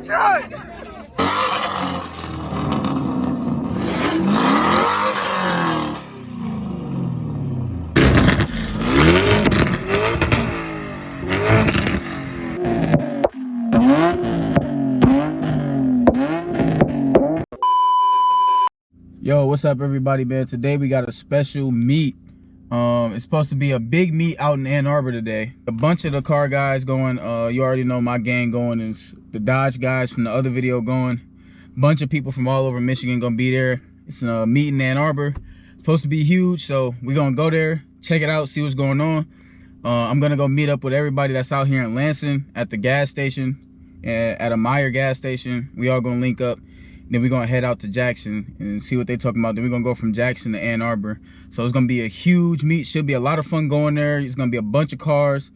truck. Yo, what's up everybody, man? Today we got a special meet. It's supposed to be a big meet out in Ann Arbor today. A bunch of the car guys going, you already know my gang going, is the Dodge guys from the other video going. Bunch of people from all over Michigan gonna be there. It's a meet in Ann Arbor. It's supposed to be huge, so we're gonna go there, check it out, see what's going on. I'm gonna go meet up with everybody that's out here in Lansing at the gas station, at a Meyer gas station. We all gonna link up. Then we're gonna head out to Jackson and see what they're talking about. Then we're gonna go from Jackson to Ann Arbor. So it's gonna be a huge meet. Should be a lot of fun going there. It's gonna be a bunch of cars.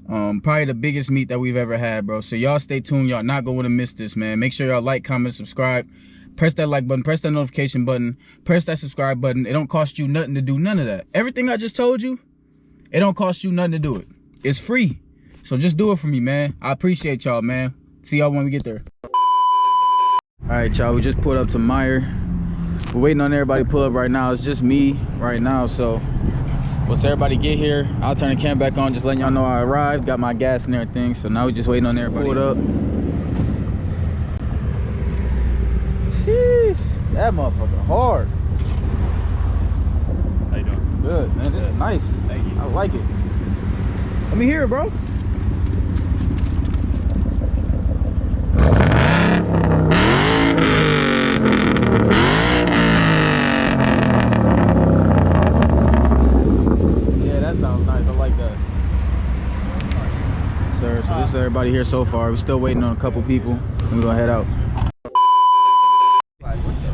Probably the biggest meet that we've ever had, bro. So y'all stay tuned. Y'all not gonna miss this, man. Make sure y'all like, comment, subscribe. Press that like button, press that notification button, press that subscribe button. It don't cost you nothing to do none of that. Everything I just told you, it don't cost you nothing to do it. It's free. So just do it for me, man. I appreciate y'all, man. See y'all when we get there. All right, y'all, we just pulled up to Meyer. We're waiting on everybody to pull up right now. It's just me right now, so once everybody get here, I'll turn the cam back on, just letting y'all know I arrived, got my gas and everything. So now we're just waiting on everybody. Pulled up. Sheesh, that motherfucker hard. How you doing? Good, man. This is nice. Thank you. I like it. Let me hear it, bro. So this is everybody here so far. We're still waiting on a couple people, and we're gonna head out.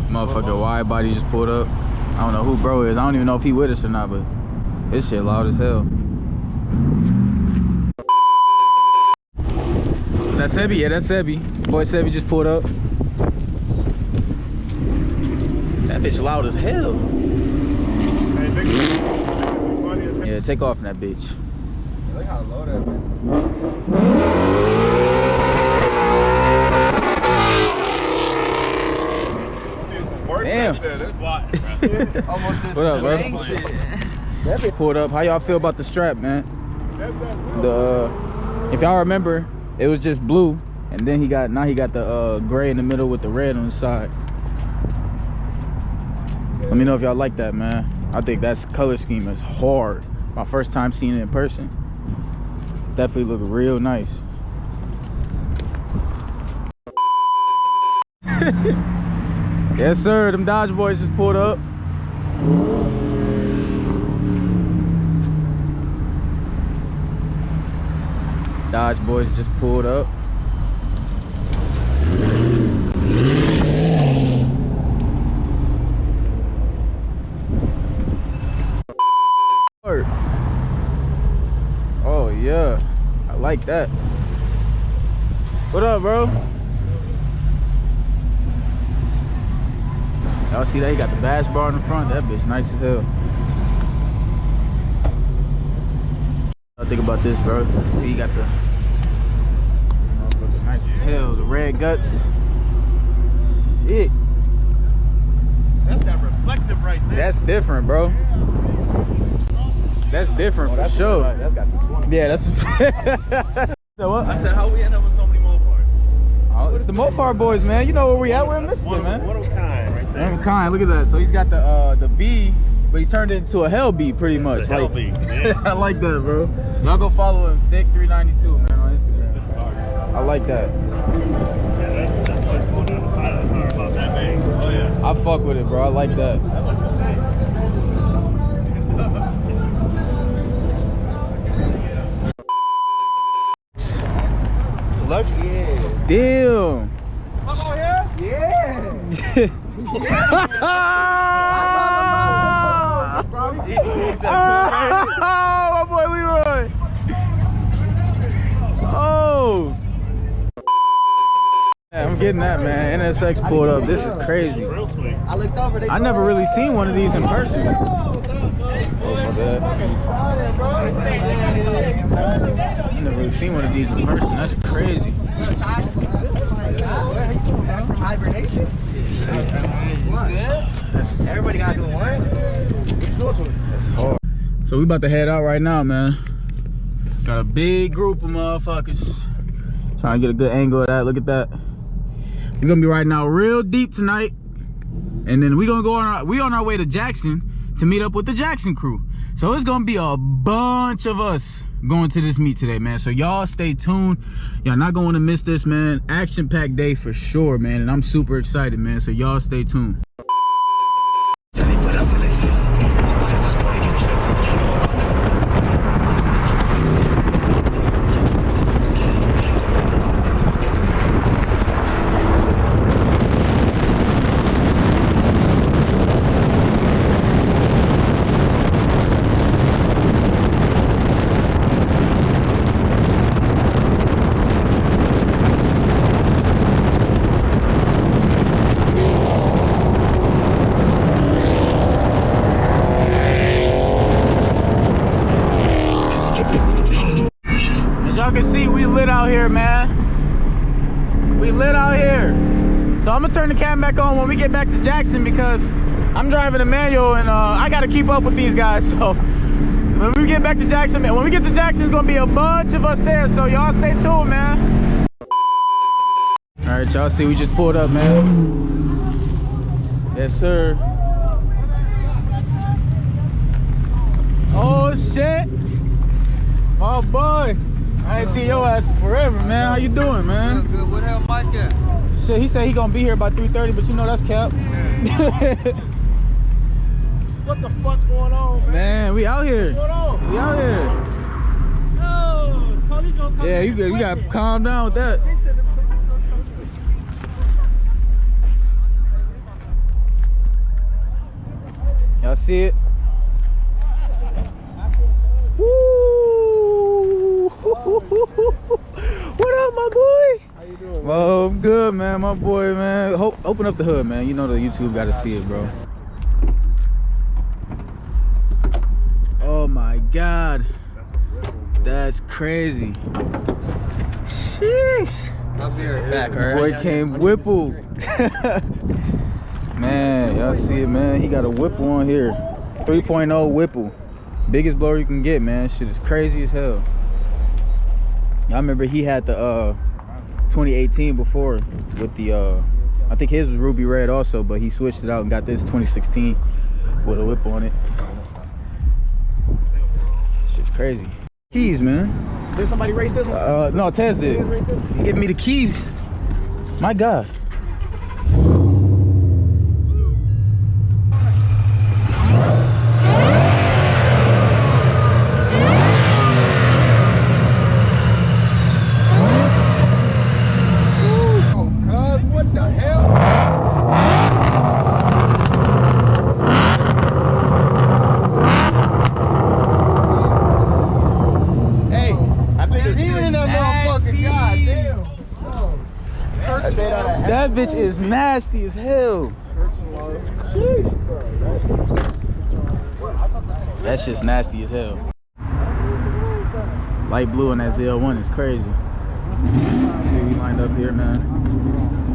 Motherfucker wide body just pulled up. I don't know who bro is. I don't even know if he with us or not, but this shit loud as hell. Is that Sebi? Yeah, that's Sebi. Boy Sebi just pulled up. That bitch loud as hell. Yeah, take off in that bitch. Look how low that is. Damn. Almost what up, bro? That bitch pulled up. How y'all feel about the strap, man? If y'all remember, it was just blue, and then now he got the gray in the middle with the red on the side. Let me know if y'all like that, man. I think that color scheme is hard. My first time seeing it in person. Definitely look real nice. Yes sir, them Dodge boys just pulled up. Dodge boys just pulled up. Oh yeah, I like that. What up, bro? Y'all see that? He got the bash bar in the front. That bitch nice as hell. What think about this, bro? See, he got the motherfucker nice as hell. The red guts. Shit. That's that reflective right there. That's different, bro. That's different for sure. Right. That's got the 20. Yeah, that's so what? I said, how we end up with so many Mopars? Oh, it's the Mopar boys, man. You know where we at? We're in Michigan, man. One of a kind right there. One of a kind. Look at that. So he's got the B, but he turned it into a hell B pretty much. It's a hell like, B. Yeah. I like that, bro. Y'all go follow him, Dick392, man, on Instagram. I like that. Yeah, that's what's going on the side of the car about that big. Oh yeah. I fuck with it, bro. I like that. That looks the same. Lucky, yeah. Damn. Come on here? Yeah. Oh, my boy Leroy. Oh. Yeah, I'm getting that, man. NSX pulled up. This is crazy. Real sweet. I looked over. I never really seen one of these in person. Oh, my bad. I never really seen one of these in person. That's crazy. Back from hibernation? Everybody got to do it once. That's hard. So we about to head out right now, man. Got a big group of motherfuckers. Trying to get a good angle of that. Look at that. We're gonna be riding out real deep tonight. And then we gonna go on our way to Jackson to meet up with the Jackson crew. So it's gonna be a bunch of us going to this meet today, man. So y'all stay tuned. Y'all not gonna wanna miss this, man. Action-packed day for sure, man. And I'm super excited, man. So y'all stay tuned. Y'all can see we lit out here, man. We lit out here. So I'm gonna turn the cam back on when we get back to Jackson because I'm driving a manual and I gotta keep up with these guys. So when we get back to Jackson, when we get to Jackson, it's gonna be a bunch of us there. So y'all stay tuned, man. All right, y'all see we just pulled up, man. Yes, sir. Oh shit, my boy. I ain't seen your ass forever, man. How you doing, man? Good. What the hell Mike at? Shit, he said he gonna be here by 3:30, but you know that's cap. What the fuck's going on, man? Man, we out here. What's going on? We out here. Oh, the police gonna come. Yeah, you gotta calm down with that. Y'all see it? Woo! What up, my boy? How you doing? Well, I'm good, man. My boy, man. Open up the hood, man. You know the YouTube gotta see it, bro. Oh my God. That's crazy. Sheesh. I'll see her back, alright? Boy came Whipple. Man, y'all see it, man. He got a Whipple on here. 3.0 Whipple. Biggest blower you can get, man. Shit is crazy as hell. Y'all remember he had the 2018 before with the I think his was ruby red also, but he switched it out and got this 2016 with a whip on it. Shit's crazy. Keys, man. Did somebody race this one? No, Tez did. He gave me the keys. My God. What the hell? Hey, I think it's even in that motherfucker. God damn. That bitch is nasty as hell. That shit's nasty as hell. Light blue on that ZL1 is crazy. See, we lined up here, man.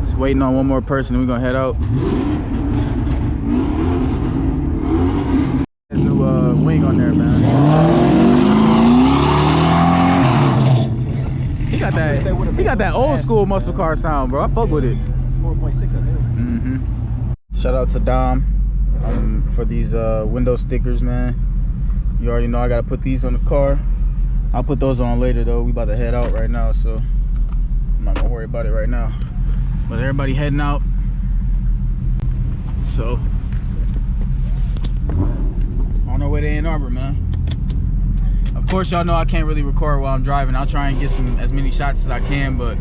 Just waiting on one more person, we're gonna head out. There's new wing on there, man. He got that old school muscle car sound, bro. I fuck with it. 4.6, I think. Mm-hmm. Shout out to Dom for these window stickers, man. You already know I gotta put these on the car. I'll put those on later though. We about to head out right now, so I'm not gonna worry about it right now. But everybody heading out, so on our way to Ann Arbor, man. Of course, y'all know I can't really record while I'm driving. I'll try and get as many shots as I can, but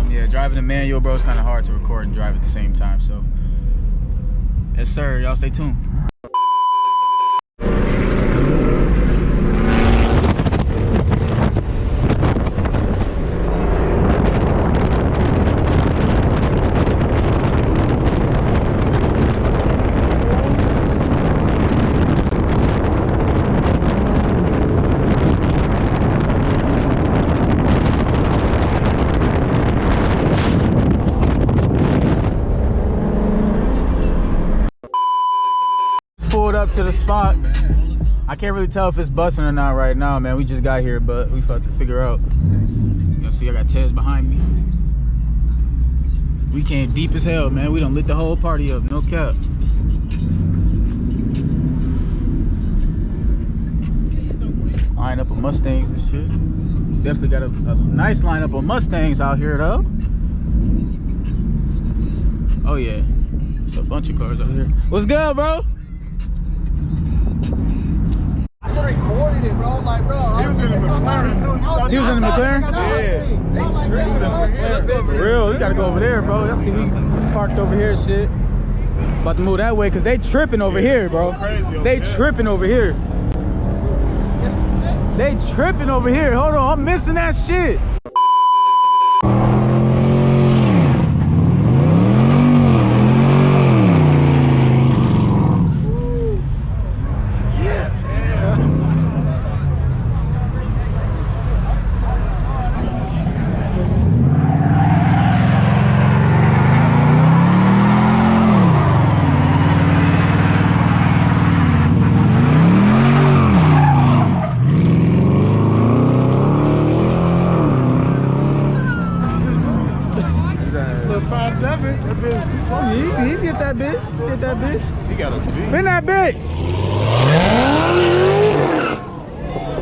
yeah, driving a manual, bro, it's kind of hard to record and drive at the same time. So yes, sir. Y'all stay tuned. up to the spot. I can't really tell if it's busting or not right now, man. We just got here, but we about to figure out. You see, I got Tez behind me. We came deep as hell, man. We done lit the whole party up, no cap. Line up of Mustangs and shit. Definitely got a nice lineup of Mustangs out here, though. Oh yeah, there's a bunch of cars out here. What's good, bro? I should have recorded it, bro. Like, bro. He was in the McLaren too. He was in the McLaren? Yeah. For real, you gotta go over there, bro. Y'all see we parked over here and shit. About to move that way, cause they tripping over here, bro. They tripping over here. They tripping over here. Hold on, I'm missing that shit. He get that bitch. Get that bitch. He got a beat. Spin that bitch.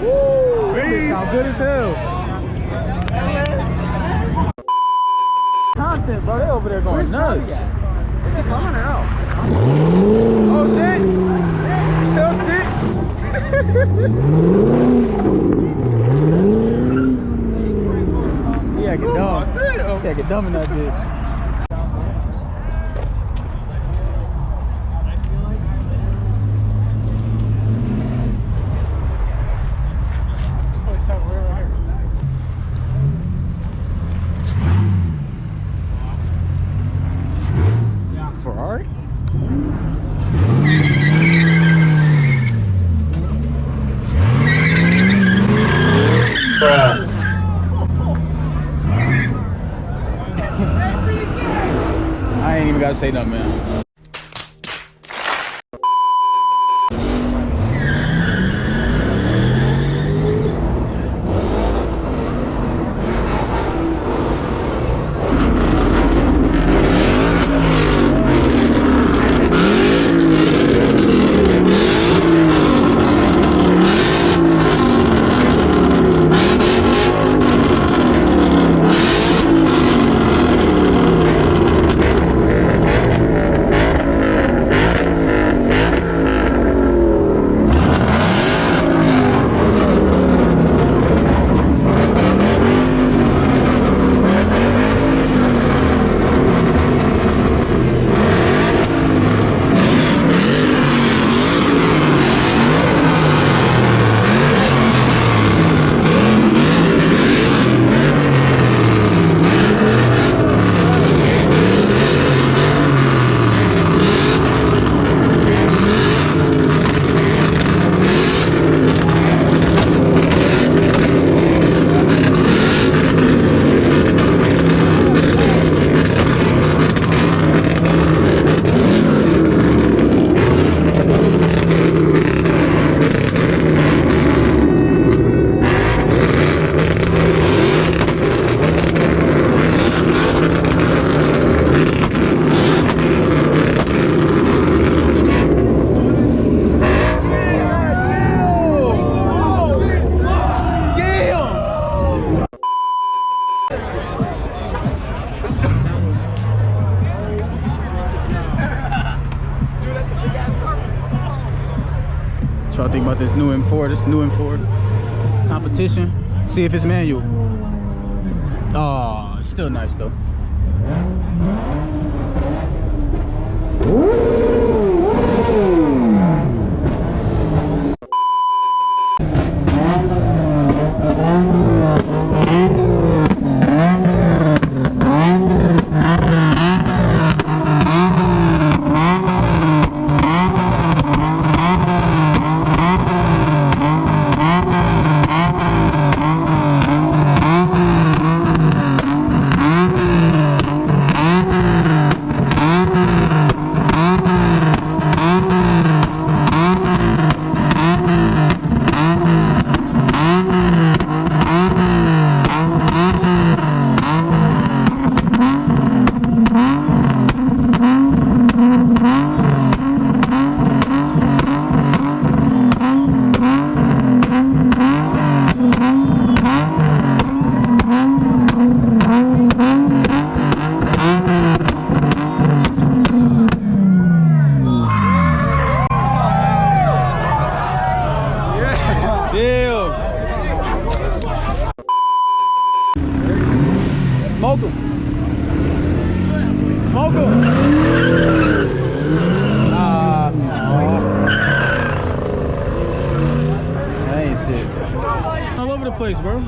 Woo! That bitch sound good as hell. Content, bro. They over there going nuts. Is he coming or no? Oh shit! Still sick. Yeah, get dumb. Yeah, get dumb in that bitch. Ferrari? I ain't even gotta say nothing, man. What y'all think about this new M4? This new M4 competition. See if it's manual. Oh, it's still nice though. Smoke them. Smoke them. That ain't shit. All over the place, bro.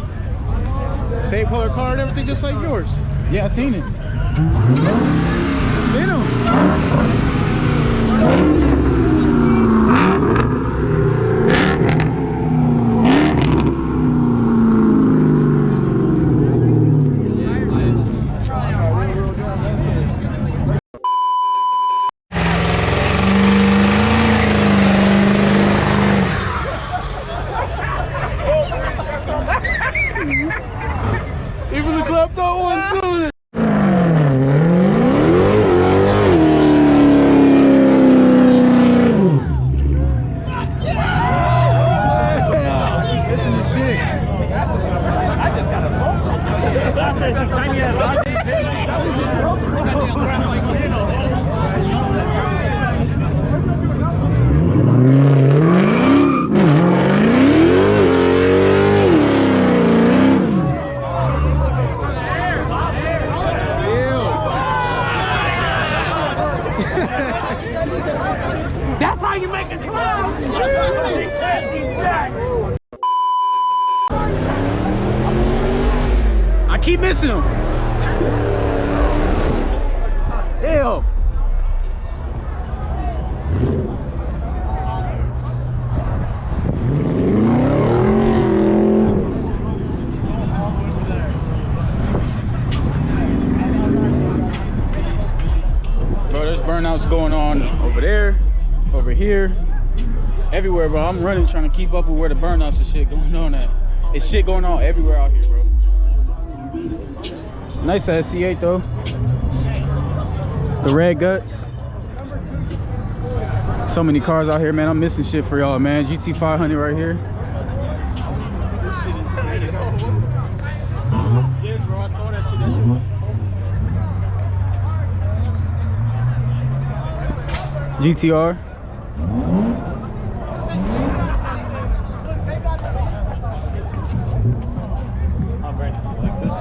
Same color car and everything, just like yours. Yeah, I seen it. Spin them. Even the klepto one's doing it. Listen to shit. I just got a phone from him. I say some tiny ass that's how you make a clown. I keep missing him. Ew. Bro, there's burnouts going on over there, over here, everywhere, bro. I'm running trying to keep up with where the burnouts and shit going on at. It's shit going on everywhere out here, bro. Nice ass C8 though. The red guts. So many cars out here, man. I'm missing shit for y'all, man. GT 500 right here. Yes, bro, I saw that shit. That shit. GTR. I'm ready to like this.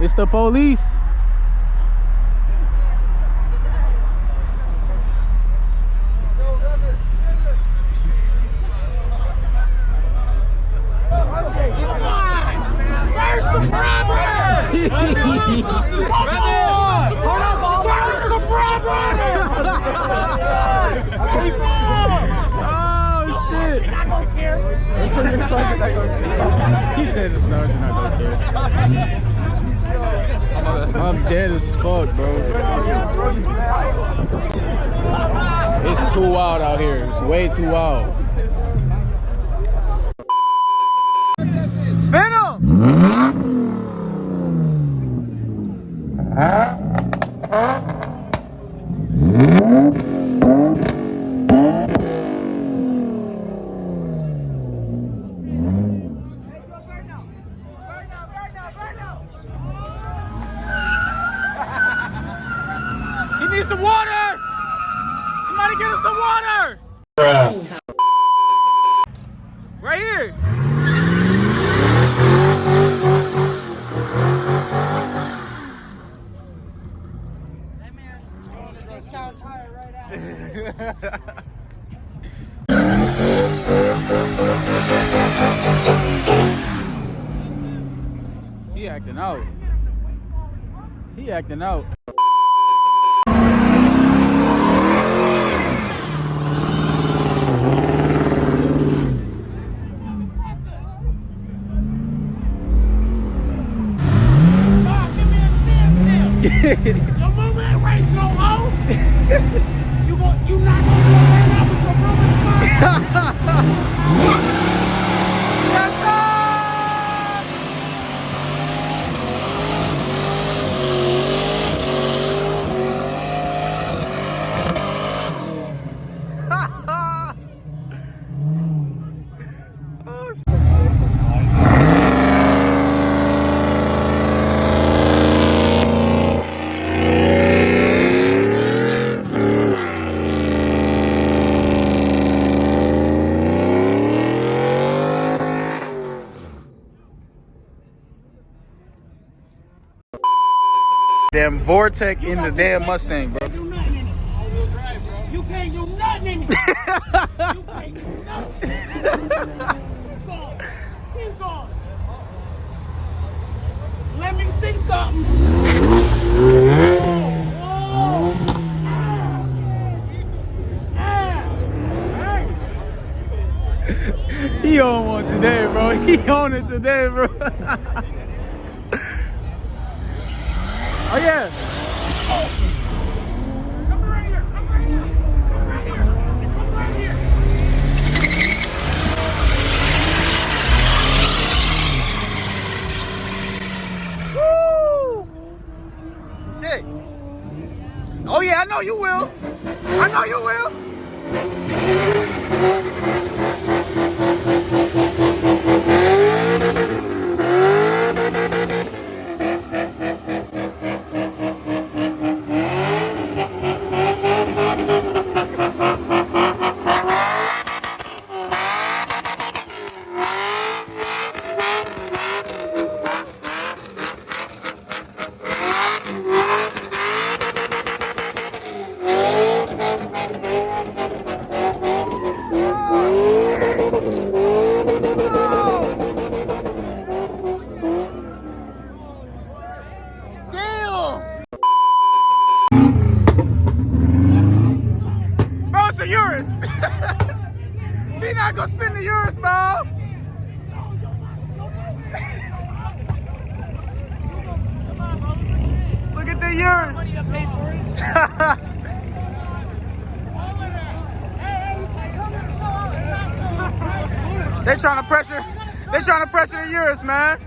It's the police. Where's the robber? Where's the robber? Oh shit! He says the sergeant not gonna care. I'm dead as fuck, bro. It's too wild out here. It's way too wild. Spin him! He needs some water! Somebody get him some water! Right here! That man's going to discount tire right out. He acting out. He acting out. Your mama ain't raised no hoe. You not gonna do it right now with your brother's mom? Damn Vortex in the damn Mustang, bro. You can't do nothing in it. You can't do nothing. Keep going. Keep going. Let me see something. He on one today, bro. He on it today, bro. Oh yeah. Come right here. Come right here. Come right here. Come right here. Woo! Shit. Oh yeah, I know you will. I know you will. Bro, it's a Urus. He not gonna spin the Urus, bro. Look at the Urus. They trying to pressure. They trying to pressure the Urus, man.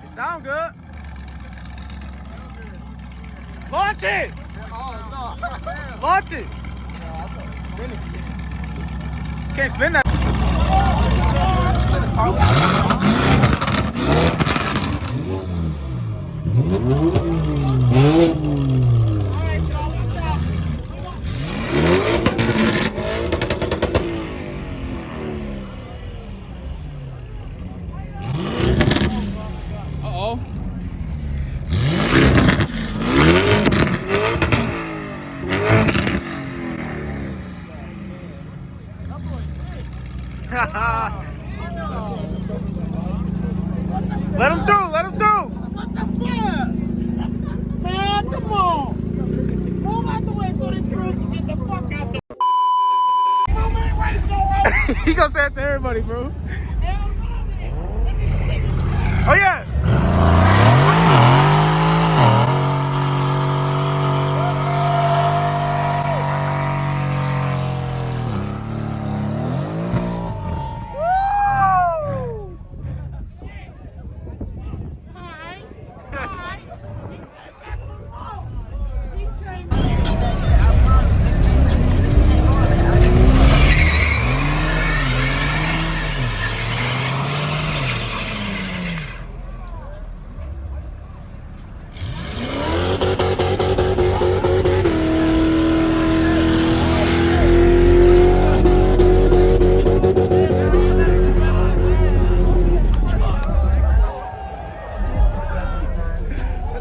It sound good. Launch it. Launch it. Can't spin that. Uh-oh. Let him through, let him through. What the fuck? Man, come on. Move out the way so this cruise can get the fuck out the move it right so right. He gonna say it to everybody, bro. Hell no, man. Let me see. Oh yeah.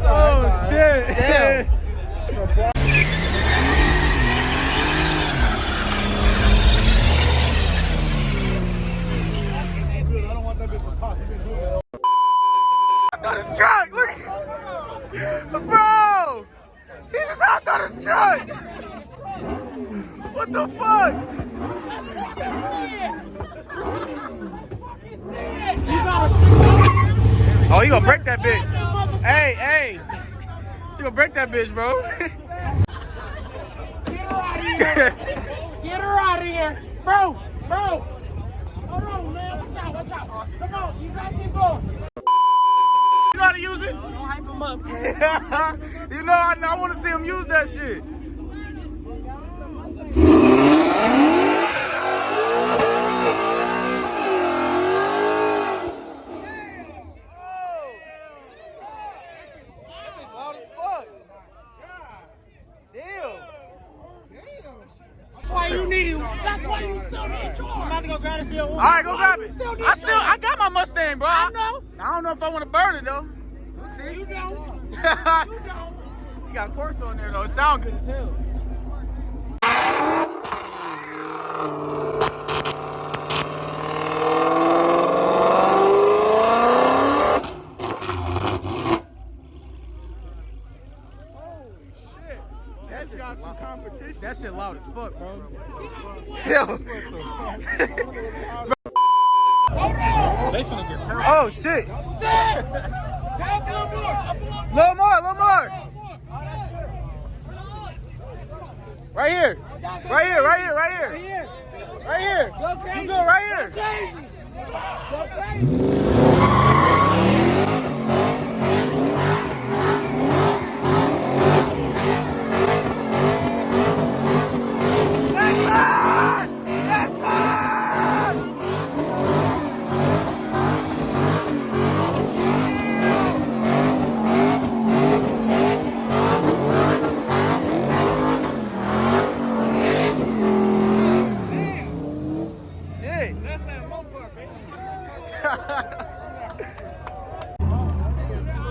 Oh shit. Damn. Out his truck, look at bro! He just hopped out his truck! What the fuck? Oh, you gonna break that bitch. Hey, hey. You gonna break that bitch, bro. Get her out of here. Get her out of here. Bro, bro. Hold on, man. Watch out, watch out. Come on, you gotta keep going. You know how to use it? Don't hype him up, man. You know, I want to see him use that shit. need him. That's why you still need yours. I'm about to go grab it. All right, go grab it. I got my Mustang, bro. I know. I don't know if I want to burn it though. We'll see. You don't. You got course on there though. It sounds good as hell. That's got some competition. That shit loud as fuck, bro. They finna get hurt. Oh shit. Little more. Right here. Right here. You go right here.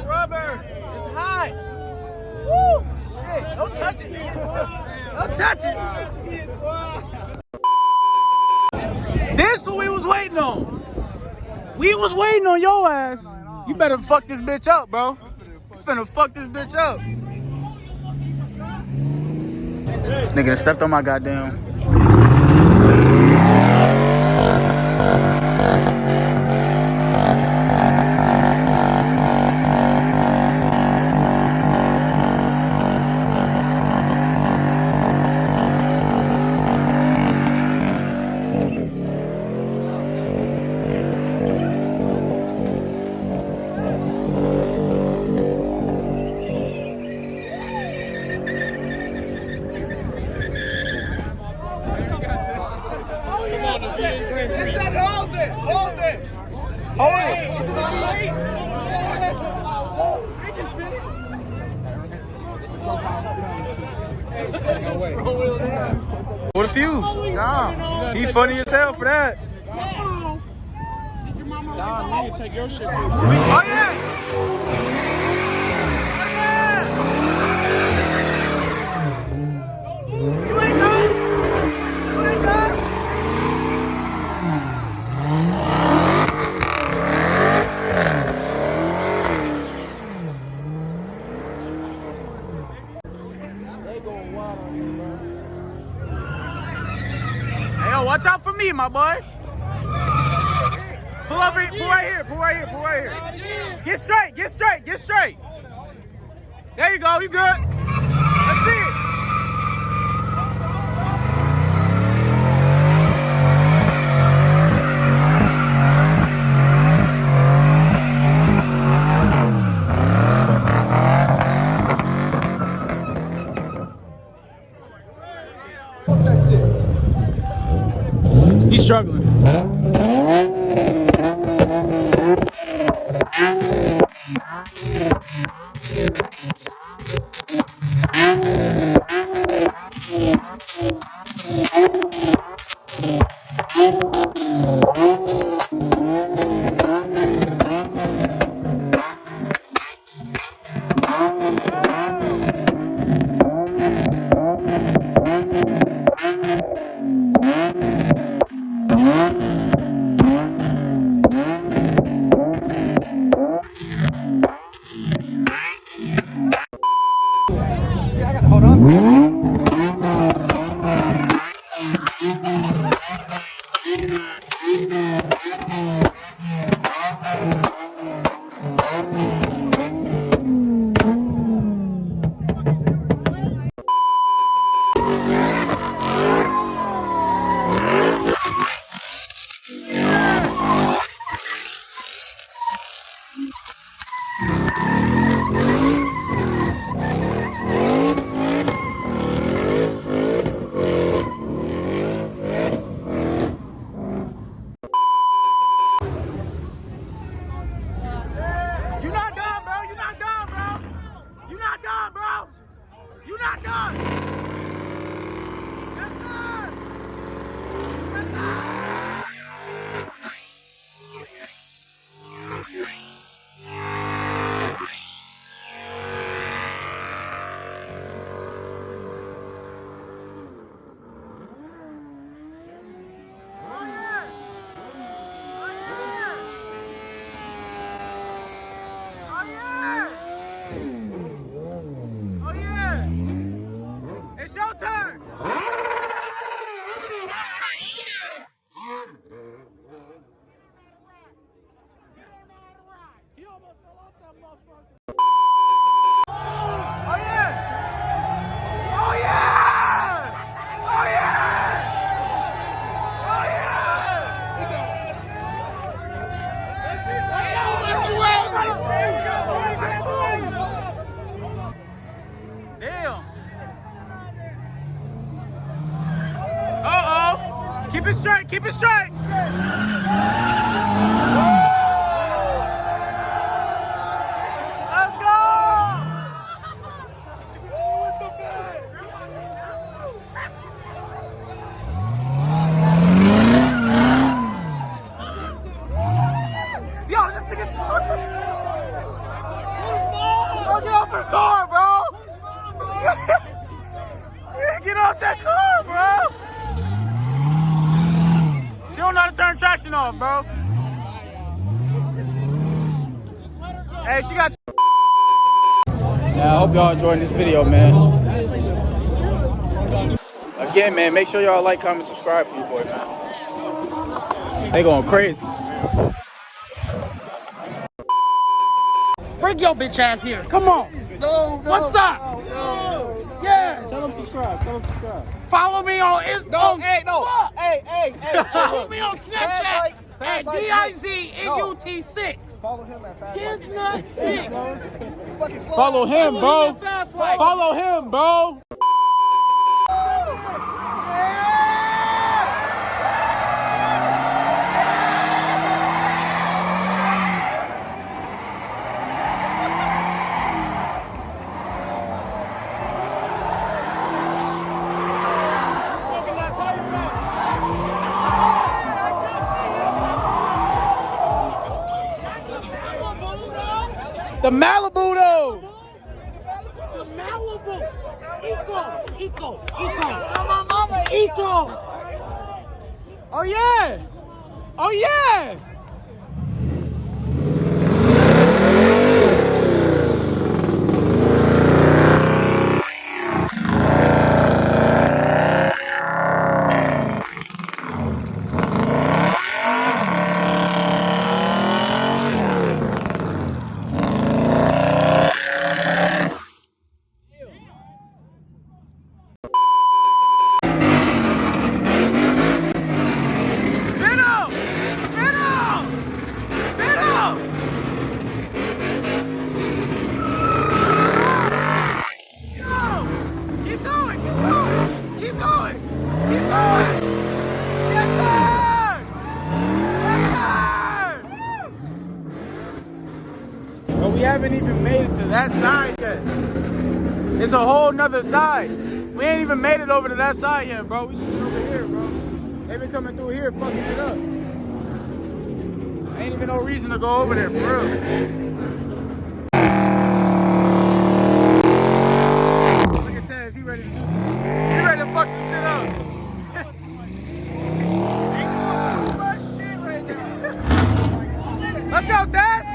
Rubber is high. Woo! Shit, don't touch it, nigga. Don't touch it. This what we was waiting on. We was waiting on your ass. You better fuck this bitch up, bro. You finna fuck this bitch up. Nigga stepped on my goddamn. What a fuse? Nah, he funny as hell for that. Nah, you need to take your shit. Oh yeah! You ain't done. Hey, yo, watch out for me, my boy. Pull right here. Get straight. There you go, you good. Let's see it. He's struggling. You're not done. Yes, sir. Damn. Uh-oh. Keep it straight. Keep it straight. Let's go. Yo, this nigga Bro, get off her car, bro. Get off that car, bro. She don't know how to turn traction off, bro. Hey, she got. Yeah, I hope y'all enjoying this video, man. Again, man, make sure y'all like, comment, subscribe for you boy, man. They going crazy. Bring your bitch ass here. Come on. No. What's up? No. Yes. Tell them subscribe. Follow me on Instagram. Hey. Follow me on Snapchat at DIZEUT6. Follow him at Fast Giznut6. Fucking slow. Follow him, bro. Fast Life. Follow him, bro. The Malibu, though. The Malibu. Eco. Oh, yeah. Oh, yeah. But we haven't even made it to that side yet. It's a whole nother side. We ain't even made it over to that side yet, bro. We just been over here, bro. They been coming through here fucking it up. Ain't even no reason to go over there, for real. Look at Taz, he ready to do some shit. He ready to fuck some shit up. Let's go, Taz!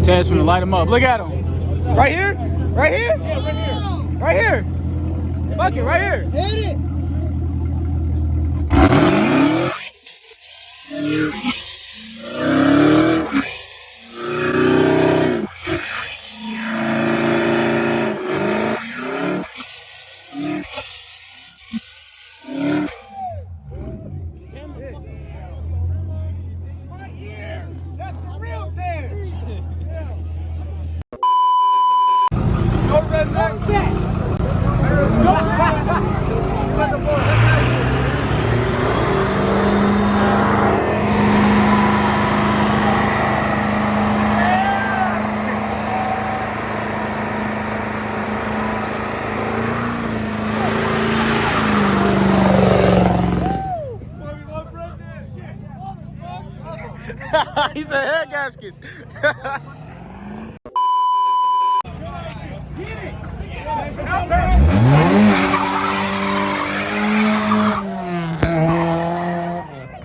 Taz finna light him up. Look at him. Right here? Right here? Yeah, right here. Right here. Fuck it, right here. Hit it. said head gaskets.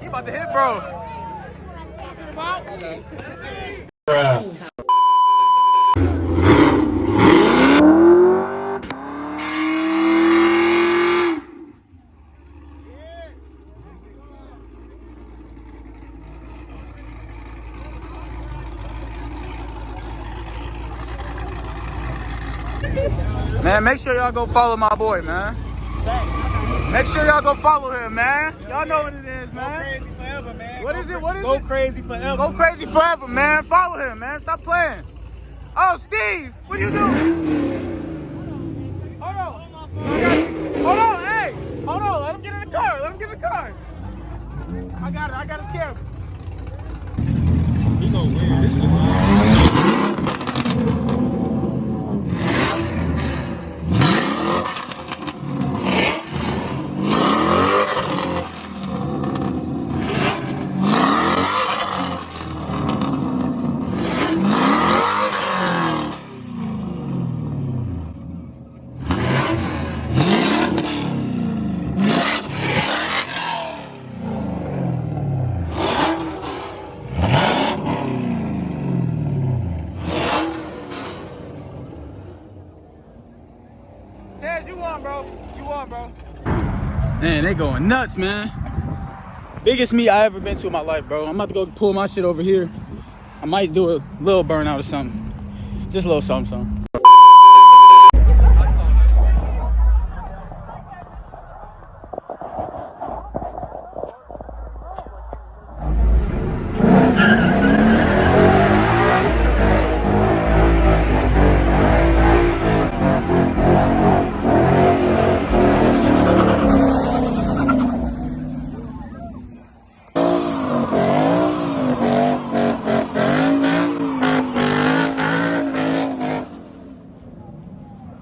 He about to hit, bro. Man, make sure y'all go follow my boy, man. Make sure y'all go follow him, man. Y'all know what it is, man. Go crazy forever, man. What is it? What is Go it? crazy forever. Go crazy forever, man. Follow him, man. Stop playing. Oh, Steve, what are you doing? Hold on. Hold on, hey. Hold on. Let him get in the car. Let him get in the car. I got it. I got his camera. He gonna wear this shit. Tez, you won, bro. You won, bro. Man, they going nuts, man. Biggest meet I ever been to in my life, bro. I'm about to go pull my shit over here. I might do a little burnout or something. Just a little something, something.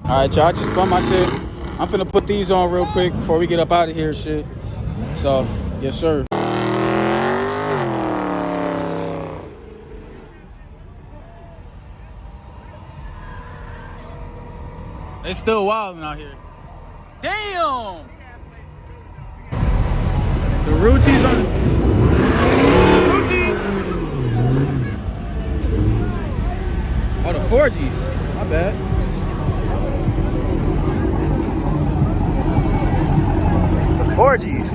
Alright, y'all, just bump my shit. I'm finna put these on real quick before we get up out of here and shit. So, yes, sir. They still wilding out here. Damn! The Ruchi's on. Ruchi's! Oh, the 4Gs. My bad. The 4Gs.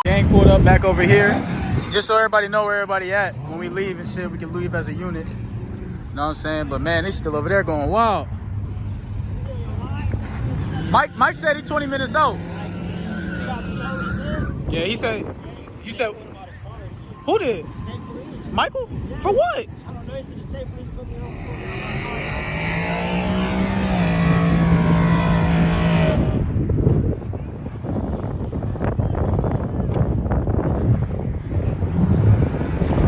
Gang pulled up back over here. Just so everybody know where everybody at. When we leave and shit, we can leave as a unit. You know what I'm saying? But man, they still over there going wild. Mike said he 20 minutes out. Yeah, he said, you said, who did? Michael? For what? I don't know. He said the state police put me on.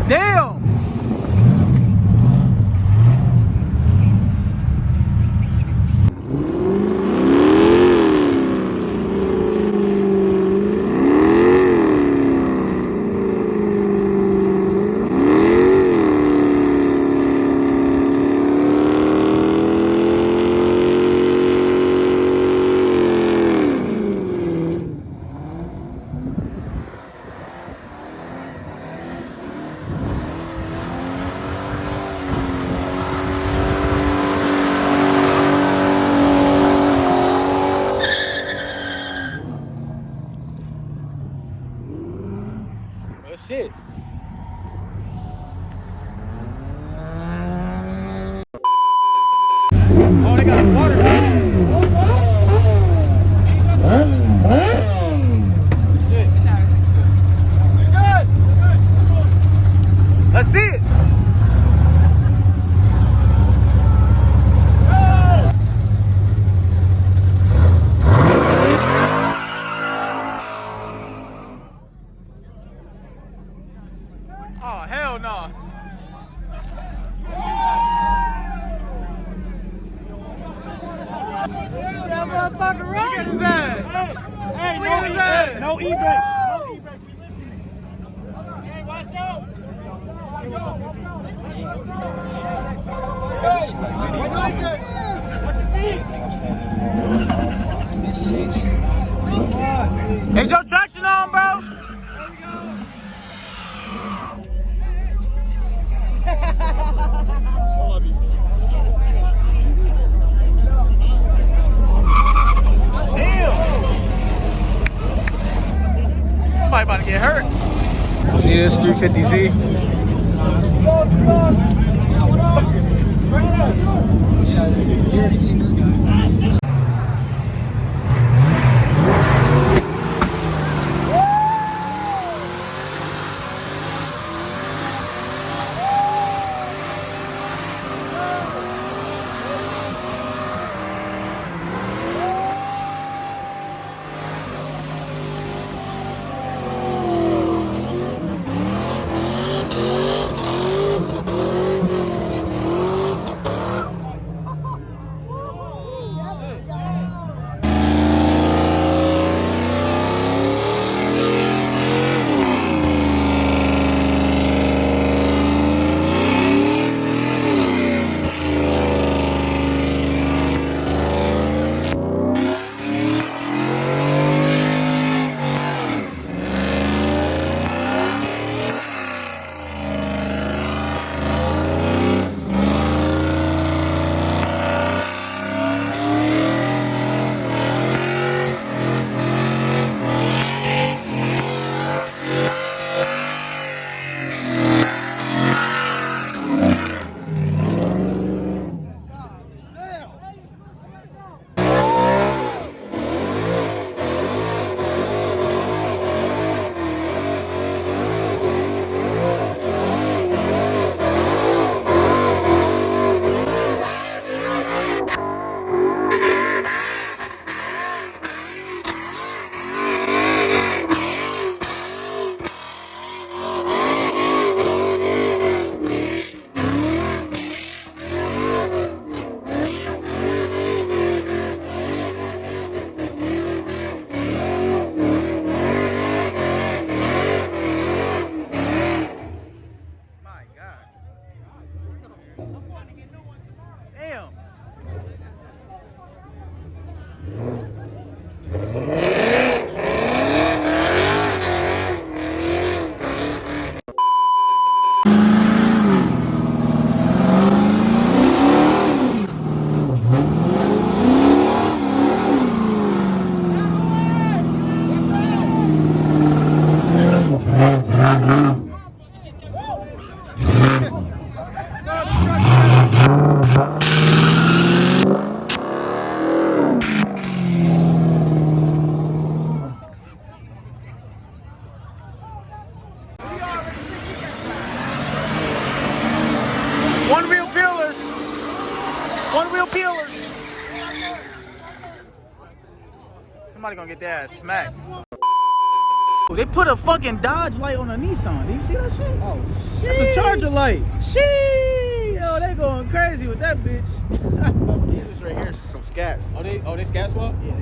Damn! Hell no. That motherfucker right. Look at his ass. Hey, Look at his ass. no e-brake. No e-brake. Hey, watch out. Is your traction on, bro? Somebody about to get hurt. See this 350Z? Yeah, you already seen this guy. Damn. One wheel peelers. One wheel peelers. Somebody gonna get their ass smacked. They put a fucking Dodge light on a Nissan. Do you see that shit? Oh, shit. That's a Charger light. Shit. Yo, they going crazy with that bitch. These right here, some scats. Oh, they scat swap? Yeah,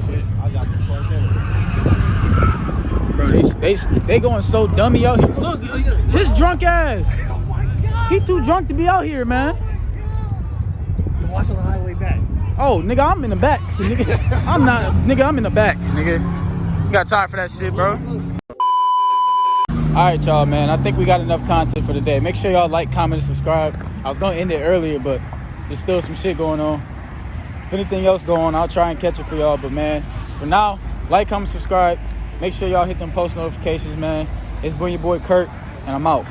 Shit. I got them plugged in. Bro, they going so dummy out here. Look, his drunk ass. Oh my god. He too drunk to be out here, man. Watch on the highway back. Oh, nigga, I'm in the back. Nigga, I'm not, nigga, I'm in the back, nigga. You got time for that shit, bro? All right, y'all, man. I think we got enough content for today. Make sure y'all like, comment, and subscribe. I was gonna end it earlier, but there's still some shit going on. If anything else going on, I'll try and catch it for y'all. But man, for now, like, comment, subscribe. Make sure y'all hit them post notifications, man. It's been your boy Kurt, and I'm out.